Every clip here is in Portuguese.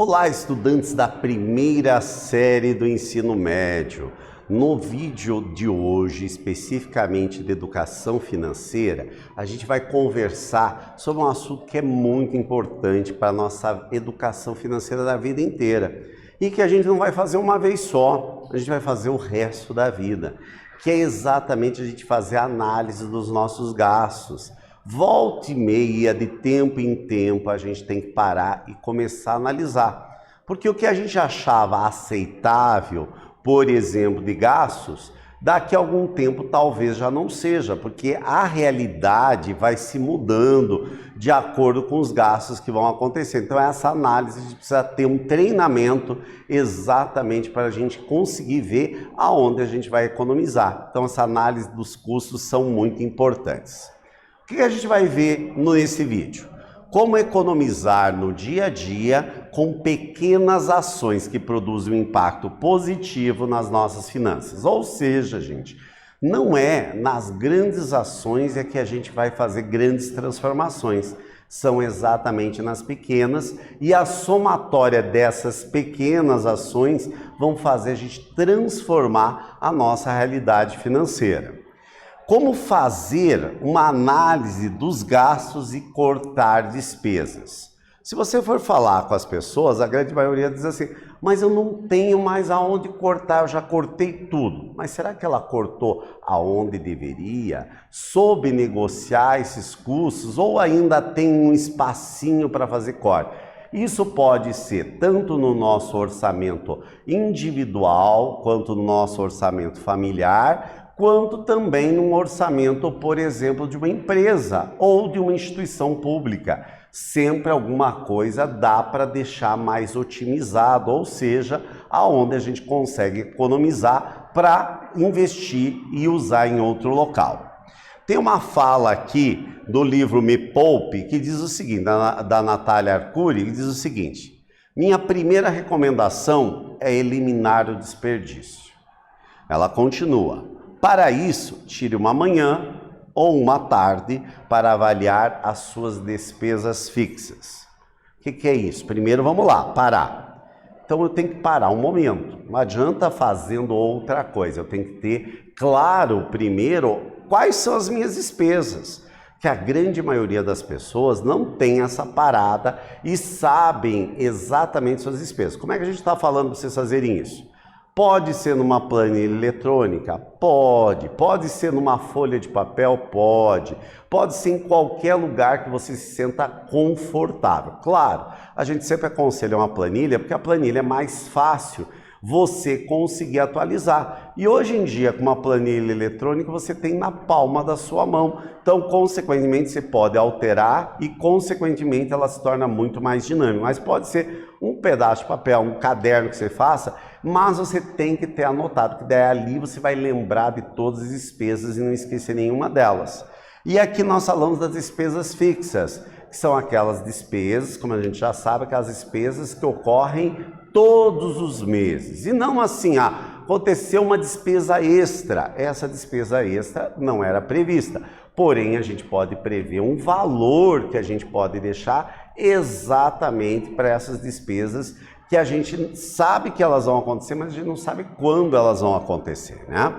Olá, estudantes da primeira série do ensino médio. No vídeo de hoje, especificamente de educação financeira, a gente vai conversar sobre um assunto que é muito importante para a nossa educação financeira da vida inteira e que a gente não vai fazer uma vez só, a gente vai fazer o resto da vida, que é exatamente a gente fazer a análise dos nossos gastos. Volta e meia, de tempo em tempo, a gente tem que parar e começar a analisar. Porque o que a gente achava aceitável, por exemplo, de gastos, daqui a algum tempo talvez já não seja, porque a realidade vai se mudando de acordo com os gastos que vão acontecer. Então essa análise a gente precisa ter um treinamento exatamente para a gente conseguir ver aonde a gente vai economizar. Então essa análise dos custos são muito importantes. O que a gente vai ver nesse vídeo? Como economizar no dia a dia com pequenas ações que produzem um impacto positivo nas nossas finanças. Ou seja, gente, não é nas grandes ações que a gente vai fazer grandes transformações. São exatamente nas pequenas, e a somatória dessas pequenas ações vão fazer a gente transformar a nossa realidade financeira. Como fazer uma análise dos gastos e cortar despesas? Se você for falar com as pessoas, a grande maioria diz assim, mas eu não tenho mais aonde cortar, eu já cortei tudo. Mas será que ela cortou aonde deveria? Soube negociar esses custos ou ainda tem um espacinho para fazer corte? Isso pode ser tanto no nosso orçamento individual, quanto no nosso orçamento familiar, quanto também num orçamento, por exemplo, de uma empresa ou de uma instituição pública. Sempre alguma coisa dá para deixar mais otimizado, ou seja, aonde a gente consegue economizar para investir e usar em outro local. Tem uma fala aqui do livro Me Poupe que diz o seguinte, da Natália Arcuri, que diz o seguinte: minha primeira recomendação é eliminar o desperdício. Ela continua: para isso, tire uma manhã ou uma tarde para avaliar as suas despesas fixas. O que é isso? Primeiro, vamos lá, parar. Então, eu tenho que parar um momento. Não adianta fazendo outra coisa. Eu tenho que ter claro, primeiro, quais são as minhas despesas. Que a grande maioria das pessoas não tem essa parada e sabem exatamente suas despesas. Como é que a gente está falando para vocês fazerem isso? Pode ser numa planilha eletrônica? Pode. Pode ser numa folha de papel? Pode. Pode ser em qualquer lugar que você se sinta confortável. Claro, a gente sempre aconselha uma planilha porque a planilha é mais fácil você conseguir atualizar. E hoje em dia, com uma planilha eletrônica, você tem na palma da sua mão. Então, consequentemente, você pode alterar e, consequentemente, ela se torna muito mais dinâmica. Mas pode ser um pedaço de papel, um caderno que você faça, mas você tem que ter anotado, que daí ali você vai lembrar de todas as despesas e não esquecer nenhuma delas. E aqui nós falamos das despesas fixas, que são aquelas despesas, como a gente já sabe, aquelas despesas que ocorrem todos os meses. E não assim, aconteceu uma despesa extra. Essa despesa extra não era prevista. Porém, a gente pode prever um valor que a gente pode deixar exatamente para essas despesas que a gente sabe que elas vão acontecer, mas a gente não sabe quando elas vão acontecer, né?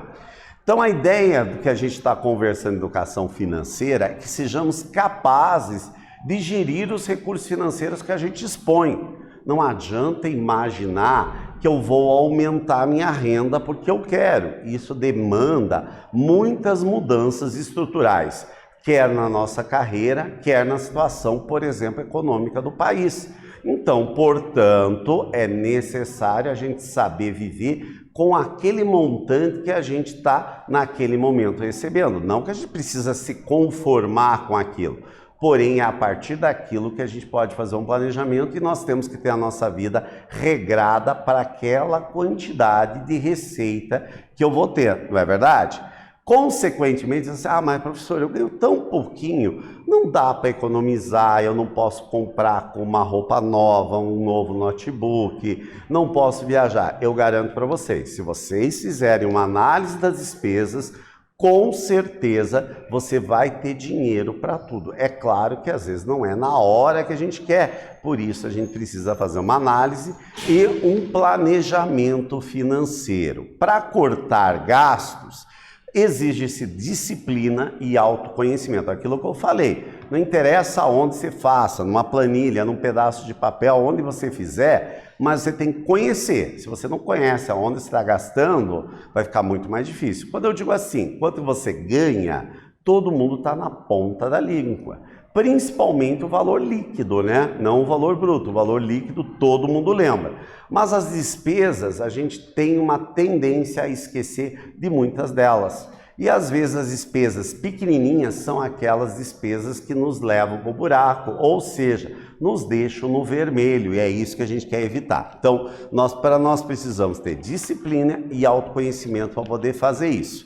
Então, a ideia do que a gente está conversando em educação financeira é que sejamos capazes de gerir os recursos financeiros que a gente expõe. Não adianta imaginar que eu vou aumentar a minha renda porque eu quero. Isso demanda muitas mudanças estruturais, quer na nossa carreira, quer na situação, por exemplo, econômica do país. Então, portanto, é necessário a gente saber viver com aquele montante que a gente está naquele momento recebendo. Não que a gente precisa se conformar com aquilo. Porém, é a partir daquilo que a gente pode fazer um planejamento e nós temos que ter a nossa vida regrada para aquela quantidade de receita que eu vou ter, não é verdade? Consequentemente, você diz, mas professor, eu ganho tão pouquinho, não dá para economizar, eu não posso comprar com uma roupa nova, um novo notebook, não posso viajar. Eu garanto para vocês, se vocês fizerem uma análise das despesas, com certeza você vai ter dinheiro para tudo. É claro que às vezes não é na hora que a gente quer, por isso a gente precisa fazer uma análise e um planejamento financeiro. Para cortar gastos, exige-se disciplina e autoconhecimento. Aquilo que eu falei, não interessa onde você faça, numa planilha, num pedaço de papel, onde você fizer, mas você tem que conhecer. Se você não conhece aonde você está gastando, vai ficar muito mais difícil. Quando eu digo assim, quanto você ganha, todo mundo está na ponta da língua. Principalmente o valor líquido, né? Não o valor bruto. O valor líquido todo mundo lembra. Mas as despesas, a gente tem uma tendência a esquecer de muitas delas. E às vezes as despesas pequenininhas são aquelas despesas que nos levam para o buraco, ou seja, nos deixam no vermelho, e é isso que a gente quer evitar. Então, nós precisamos ter disciplina e autoconhecimento para poder fazer isso.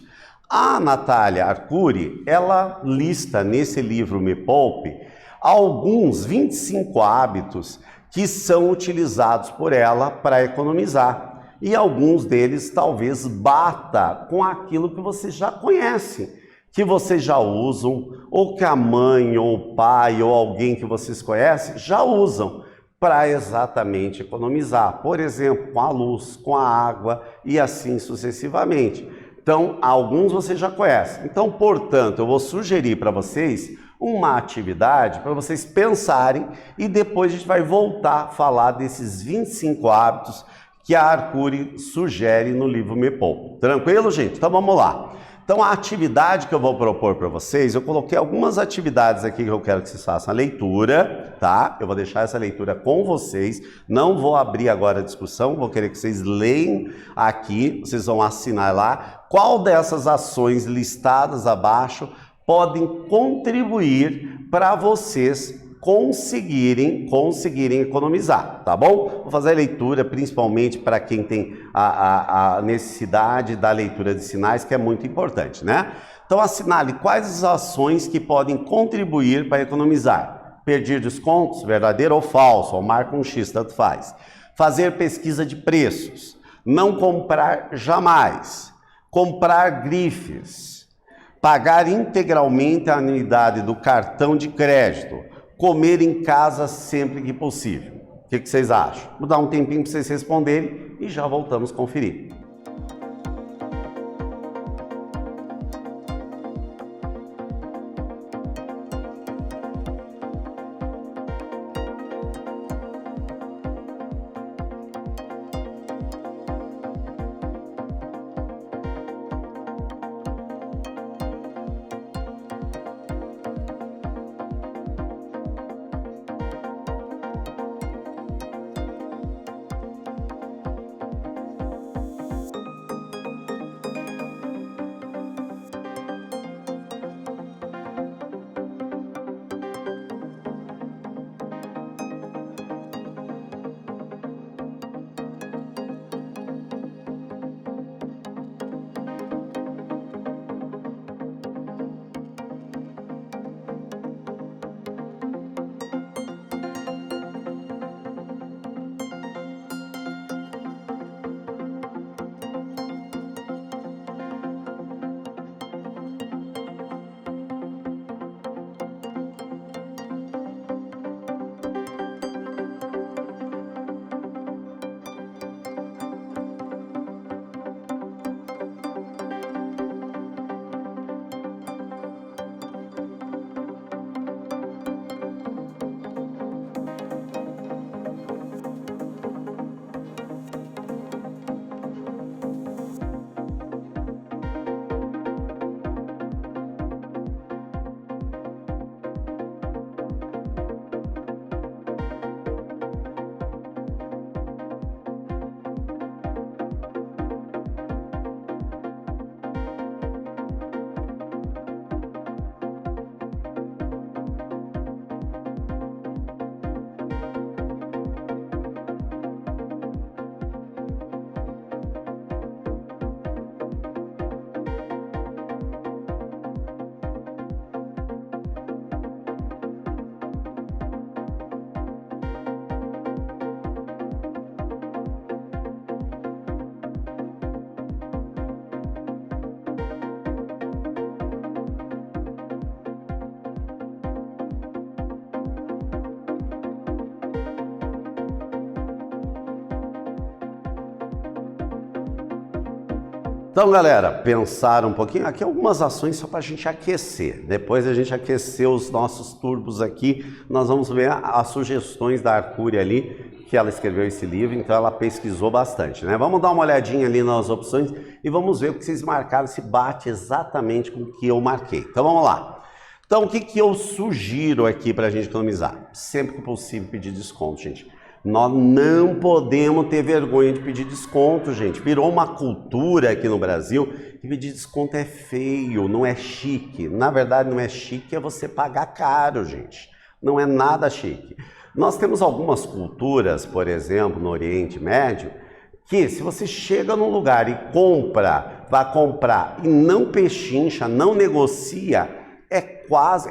A Natália Arcuri, ela lista nesse livro Me Poupe alguns 25 hábitos que são utilizados por ela para economizar. E alguns deles talvez bata com aquilo que você já conhece, que vocês já usam, ou que a mãe, ou o pai, ou alguém que vocês conhecem já usam para exatamente economizar. Por exemplo, com a luz, com a água e assim sucessivamente. Então, alguns vocês já conhecem. Então, portanto, eu vou sugerir para vocês uma atividade para vocês pensarem e depois a gente vai voltar a falar desses 25 hábitos que a Arcuri sugere no livro Me Poupe. Tranquilo, gente? Então vamos lá. Então a atividade que eu vou propor para vocês, eu coloquei algumas atividades aqui que eu quero que vocês façam a leitura, tá? Eu vou deixar essa leitura com vocês, não vou abrir agora a discussão, vou querer que vocês leiam aqui, vocês vão assinar lá, qual dessas ações listadas abaixo podem contribuir para vocês conseguirem economizar, tá bom? Vou fazer a leitura principalmente para quem tem a necessidade da leitura de sinais, que é muito importante, né? Então assinale quais as ações que podem contribuir para economizar. Pedir descontos, verdadeiro ou falso, ou marca um X, tanto faz. Fazer pesquisa de preços. Não comprar jamais. Comprar grifes. Pagar integralmente a anuidade do cartão de crédito. Comer em casa sempre que possível. O que vocês acham? Vou dar um tempinho para vocês responderem e já voltamos a conferir. Então, galera, pensar um pouquinho, aqui algumas ações só para a gente aquecer. Depois a gente aquecer os nossos turbos aqui, nós vamos ver as sugestões da Arcuri ali, que ela escreveu esse livro, então ela pesquisou bastante, né? Vamos dar uma olhadinha ali nas opções e vamos ver o que vocês marcaram, se bate exatamente com o que eu marquei. Então vamos lá. Então o que eu sugiro aqui para a gente economizar? Sempre que possível pedir desconto, gente. Nós não podemos ter vergonha de pedir desconto, gente. Virou uma cultura aqui no Brasil que pedir desconto é feio, não é chique. Na verdade não é chique, é você pagar caro, gente. Não é nada chique. Nós temos algumas culturas, por exemplo, no Oriente Médio, que se você chega num lugar e vai comprar e não pechincha, não negocia, é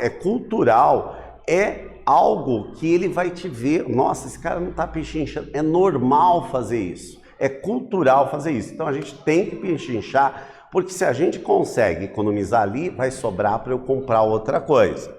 cultural, é algo que ele vai te ver, nossa, esse cara não está pechinchando, é normal fazer isso, é cultural fazer isso. Então a gente tem que pechinchar, porque se a gente consegue economizar ali, vai sobrar para eu comprar outra coisa.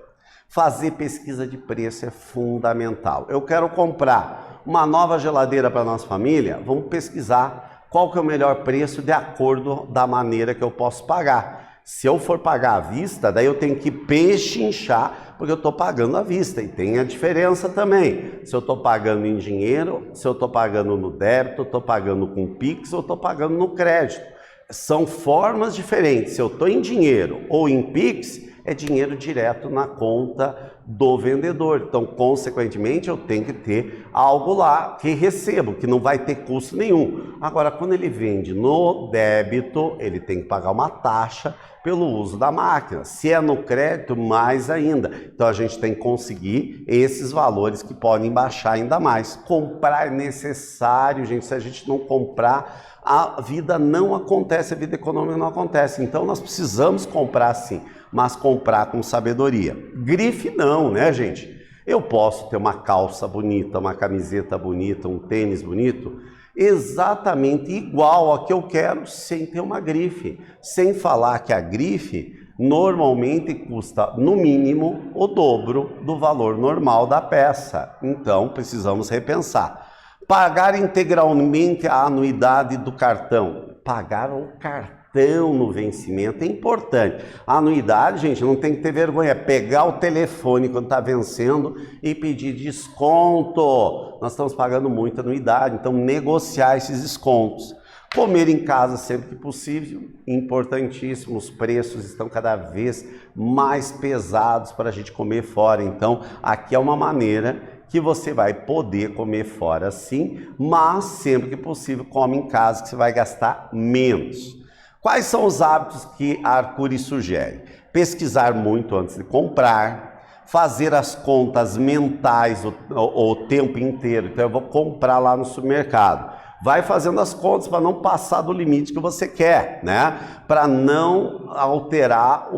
Fazer pesquisa de preço é fundamental. Eu quero comprar uma nova geladeira para nossa família, vamos pesquisar qual que é o melhor preço de acordo da maneira que eu posso pagar. Se eu for pagar à vista, daí eu tenho que pechinchar, porque eu estou pagando à vista. E tem a diferença também. Se eu estou pagando em dinheiro, se eu estou pagando no débito, eu estou pagando com Pix ou estou pagando no crédito. São formas diferentes. Se eu estou em dinheiro ou em Pix, é dinheiro direto na conta do vendedor. Então, consequentemente, eu tenho que ter algo lá que recebo, que não vai ter custo nenhum. Agora, quando ele vende no débito, ele tem que pagar uma taxa pelo uso da máquina. Se é no crédito, mais ainda. Então, a gente tem que conseguir esses valores que podem baixar ainda mais. Comprar é necessário, gente. Se a gente não comprar, a vida não acontece, a vida econômica não acontece. Então, nós precisamos comprar sim, mas comprar com sabedoria. Grife não, né, gente? Eu posso ter uma calça bonita, uma camiseta bonita, um tênis bonito, exatamente igual a que eu quero, sem ter uma grife. Sem falar que a grife normalmente custa, no mínimo, o dobro do valor normal da peça. Então, precisamos repensar. Pagar integralmente a anuidade do cartão. Pagar o cartão no vencimento é importante. A anuidade, gente, não tem que ter vergonha. É pegar o telefone quando está vencendo e pedir desconto. Nós estamos pagando muita anuidade, então negociar esses descontos. Comer em casa sempre que possível, importantíssimo. Os preços estão cada vez mais pesados para a gente comer fora. Então, aqui é uma maneira que você vai poder comer fora sim, mas sempre que possível come em casa, que você vai gastar menos. Quais são os hábitos que a Arcuri sugere? Pesquisar muito antes de comprar, fazer as contas mentais o tempo inteiro. Então eu vou comprar lá no supermercado. Vai fazendo as contas para não passar do limite que você quer, né? Para não alterar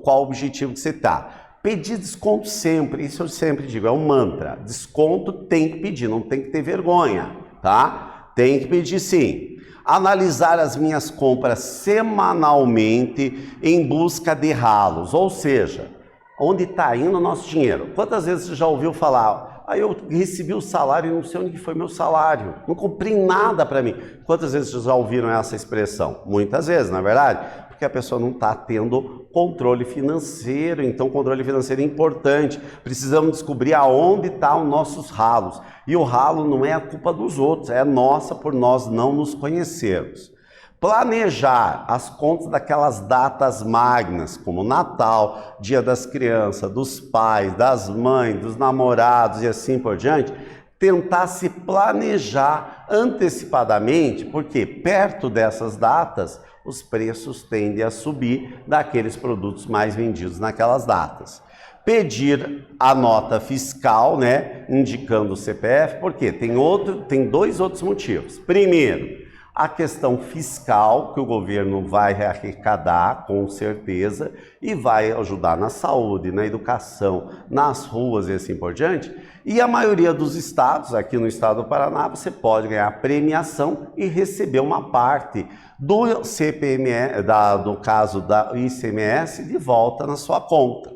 qual objetivo que você está. Pedir desconto sempre, isso eu sempre digo, é um mantra. Desconto tem que pedir, não tem que ter vergonha, tá? Tem que pedir sim. Analisar as minhas compras semanalmente em busca de ralos, ou seja, onde está indo o nosso dinheiro. Quantas vezes você já ouviu falar, eu recebi o salário e não sei onde foi meu salário, não comprei nada para mim. Quantas vezes vocês já ouviram essa expressão? Muitas vezes, não é verdade? Porque a pessoa não está tendo controle financeiro, então controle financeiro é importante. Precisamos descobrir aonde estão os nossos ralos. E o ralo não é a culpa dos outros, é nossa por nós não nos conhecermos. Planejar as contas daquelas datas magnas, como Natal, Dia das Crianças, dos pais, das mães, dos namorados e assim por diante, tentar se planejar antecipadamente, porque perto dessas datas os preços tendem a subir daqueles produtos mais vendidos naquelas datas. Pedir a nota fiscal, né, indicando o CPF, porque tem dois outros motivos. Primeiro, a questão fiscal, que o governo vai arrecadar, com certeza, e vai ajudar na saúde, na educação, nas ruas e assim por diante. E a maioria dos estados, aqui no estado do Paraná, você pode ganhar premiação e receber uma parte do CPMS, do caso da ICMS, de volta na sua conta.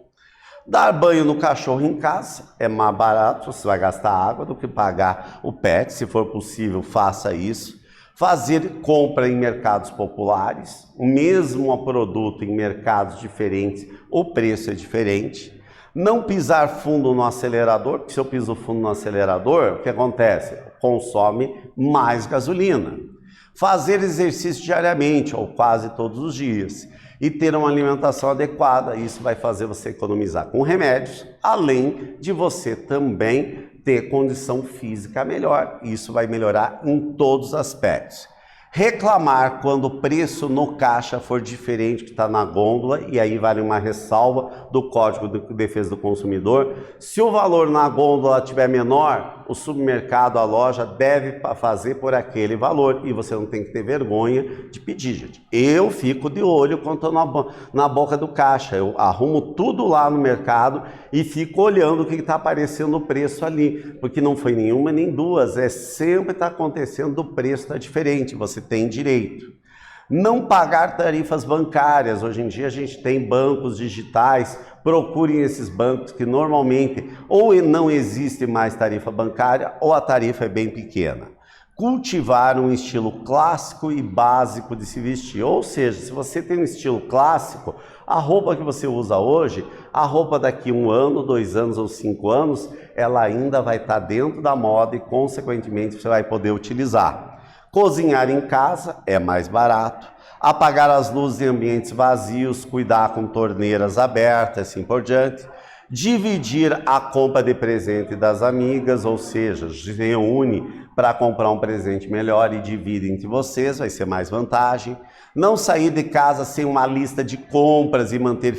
Dar banho no cachorro em casa é mais barato, você vai gastar água do que pagar o pet, se for possível, faça isso. Fazer compra em mercados populares, o mesmo produto em mercados diferentes, o preço é diferente. Não pisar fundo no acelerador, porque se eu piso fundo no acelerador, o que acontece? Consome mais gasolina. Fazer exercício diariamente, ou quase todos os dias, e ter uma alimentação adequada, isso vai fazer você economizar com remédios, além de você também ter condição física melhor. Isso vai melhorar em todos os aspectos. Reclamar quando o preço no caixa for diferente que está na gôndola, e aí vale uma ressalva do Código de Defesa do Consumidor. Se o valor na gôndola estiver menor, o supermercado, a loja deve fazer por aquele valor, e você não tem que ter vergonha de pedir, gente. Eu fico de olho quando estou na boca do caixa, eu arrumo tudo lá no mercado e fico olhando o que está aparecendo o preço ali, porque não foi nenhuma nem duas, sempre está acontecendo, o preço está diferente, você tem direito. Não pagar tarifas bancárias. Hoje em dia a gente tem bancos digitais, procurem esses bancos que normalmente ou não existe mais tarifa bancária ou a tarifa é bem pequena. Cultivar um estilo clássico e básico de se vestir, ou seja, se você tem um estilo clássico, a roupa que você usa hoje, a roupa daqui 1 ano, 2 anos ou 5 anos, ela ainda vai estar dentro da moda e consequentemente você vai poder utilizar. Cozinhar em casa é mais barato. Apagar as luzes em ambientes vazios, cuidar com torneiras abertas, assim por diante. Dividir a compra de presente das amigas, ou seja, se reúne para comprar um presente melhor e divide entre vocês, vai ser mais vantagem. Não sair de casa sem uma lista de compras e manter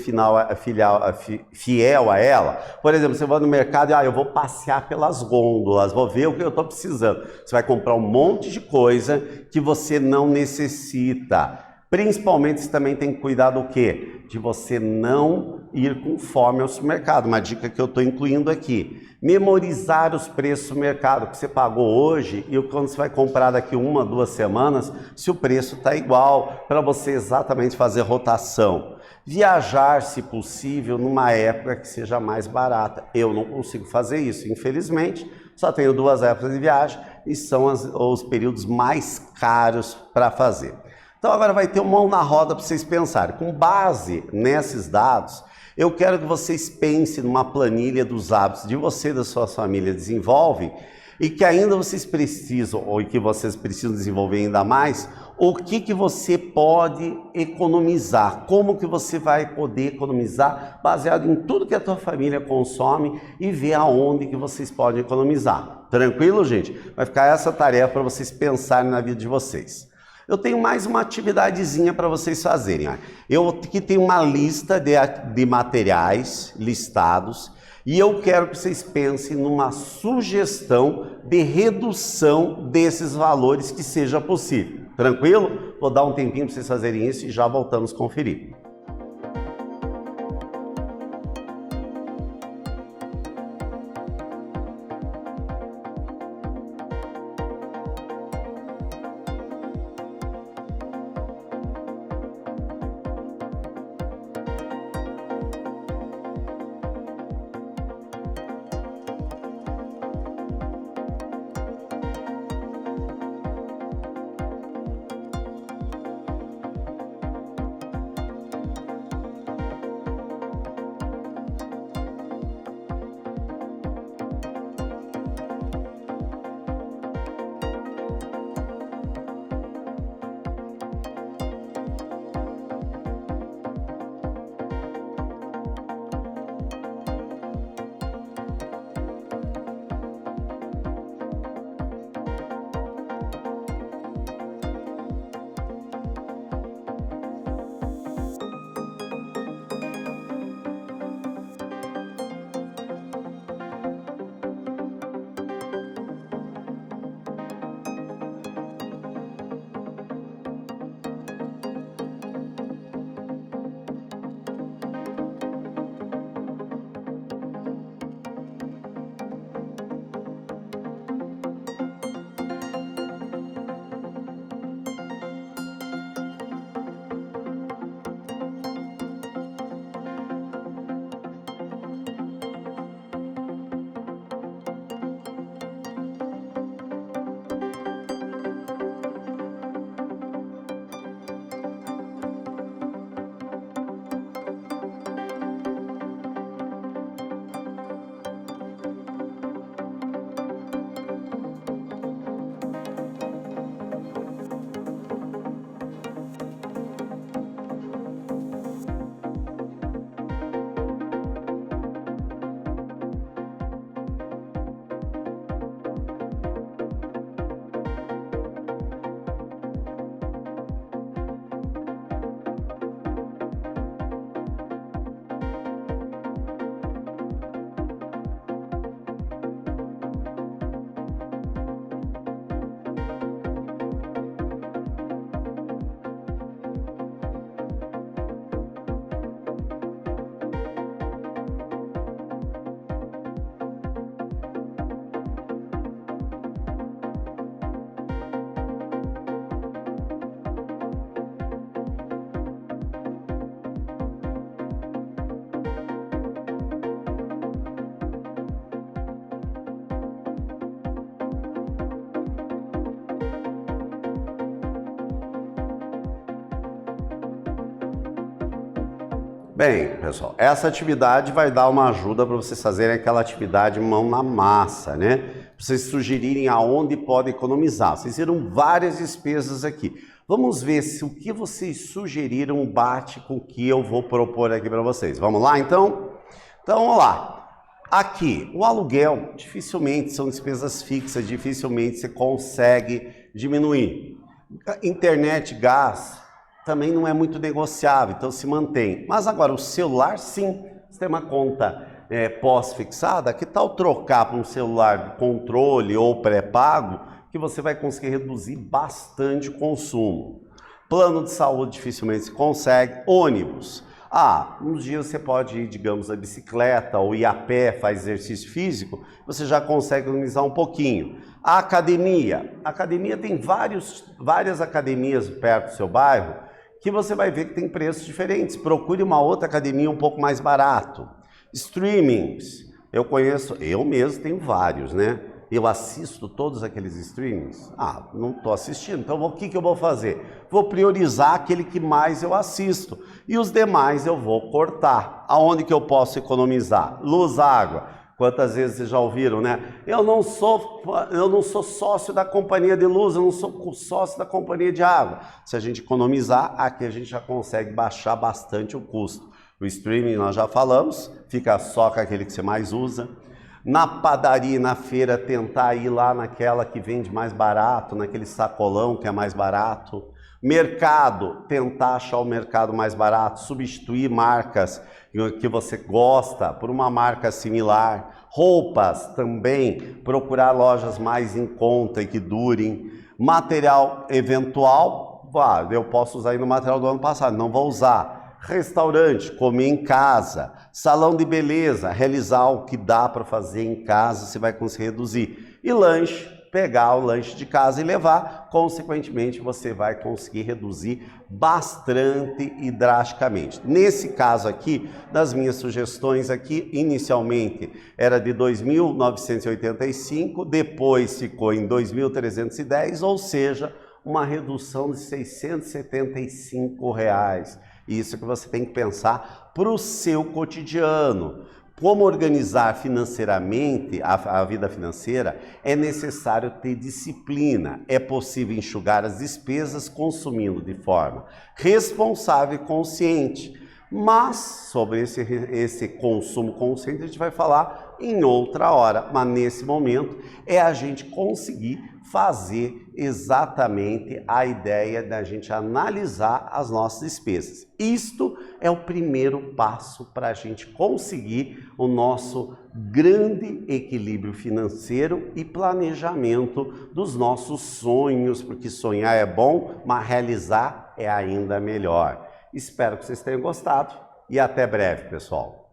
fiel a ela. Por exemplo, você vai no mercado e eu vou passear pelas gôndolas, vou ver o que eu estou precisando. Você vai comprar um monte de coisa que você não necessita. Principalmente você também tem que cuidar do quê? De você não ir com fome ao supermercado. Uma dica que eu estou incluindo aqui. Memorizar os preços do mercado que você pagou hoje e quando você vai comprar daqui 1, 2 semanas, se o preço está igual, para você exatamente fazer rotação. Viajar, se possível, numa época que seja mais barata. Eu não consigo fazer isso, infelizmente. Só tenho 2 épocas de viagem e são os períodos mais caros para fazer. Então agora vai ter uma mão na roda para vocês pensarem. Com base nesses dados, eu quero que vocês pensem numa planilha dos hábitos de você e da sua família desenvolvem e que ainda vocês precisam, ou que vocês precisam desenvolver ainda mais, o que você pode economizar, como que você vai poder economizar baseado em tudo que a tua família consome e ver aonde que vocês podem economizar. Tranquilo, gente? Vai ficar essa tarefa para vocês pensarem na vida de vocês. Eu tenho mais uma atividadezinha para vocês fazerem. Eu aqui tenho uma lista de materiais listados e eu quero que vocês pensem numa sugestão de redução desses valores que seja possível. Tranquilo? Vou dar um tempinho para vocês fazerem isso e já voltamos a conferir. Bem, pessoal, essa atividade vai dar uma ajuda para vocês fazerem aquela atividade mão na massa, né? Pra vocês sugerirem aonde podem economizar. Vocês viram várias despesas aqui. Vamos ver se o que vocês sugeriram bate com o que eu vou propor aqui para vocês. Vamos lá, então? Então, vamos lá. Aqui, o aluguel, dificilmente são despesas fixas, dificilmente você consegue diminuir. Internet, gás, também não é muito negociável, então se mantém. Mas agora, o celular, sim, você tem uma conta pós-fixada, que tal trocar para um celular de controle ou pré-pago, que você vai conseguir reduzir bastante o consumo. Plano de saúde dificilmente se consegue. Ônibus. Uns dias você pode ir, digamos, a bicicleta ou ir a pé, faz exercício físico, você já consegue economizar um pouquinho. A academia. A academia tem várias academias perto do seu bairro que você vai ver que tem preços diferentes. Procure uma outra academia um pouco mais barato. Streamings. Eu mesmo tenho vários, né? Eu assisto todos aqueles streamings? Não estou assistindo, então o que eu vou fazer? Vou priorizar aquele que mais eu assisto e os demais eu vou cortar. Aonde que eu posso economizar? Luz, água. Quantas vezes vocês já ouviram, né? Eu não sou sócio da companhia de luz, eu não sou sócio da companhia de água. Se a gente economizar, aqui a gente já consegue baixar bastante o custo. O streaming nós já falamos, fica só com aquele que você mais usa. Na padaria, na feira, tentar ir lá naquela que vende mais barato, naquele sacolão que é mais barato. Mercado, tentar achar o mercado mais barato, substituir marcas que você gosta por uma marca similar. Roupas também, procurar lojas mais em conta e que durem. Material eventual, eu posso usar aí no material do ano passado, não vou usar. Restaurante, comer em casa. Salão de beleza, realizar o que dá para fazer em casa, você vai conseguir reduzir. E lanche, pegar o lanche de casa e levar, consequentemente você vai conseguir reduzir bastante e drasticamente. Nesse caso aqui, das minhas sugestões aqui, inicialmente era de R$ 2.985, depois ficou em R$ 2.310, ou seja, uma redução de R$ 675. Isso que você tem que pensar para o seu cotidiano. Como organizar financeiramente a vida financeira, é necessário ter disciplina. É possível enxugar as despesas consumindo de forma responsável e consciente. Mas sobre esse consumo consciente a gente vai falar em outra hora. Mas nesse momento é a gente conseguir fazer exatamente a ideia da gente analisar as nossas despesas. Isto é o primeiro passo para a gente conseguir o nosso grande equilíbrio financeiro e planejamento dos nossos sonhos, porque sonhar é bom, mas realizar é ainda melhor. Espero que vocês tenham gostado e até breve, pessoal.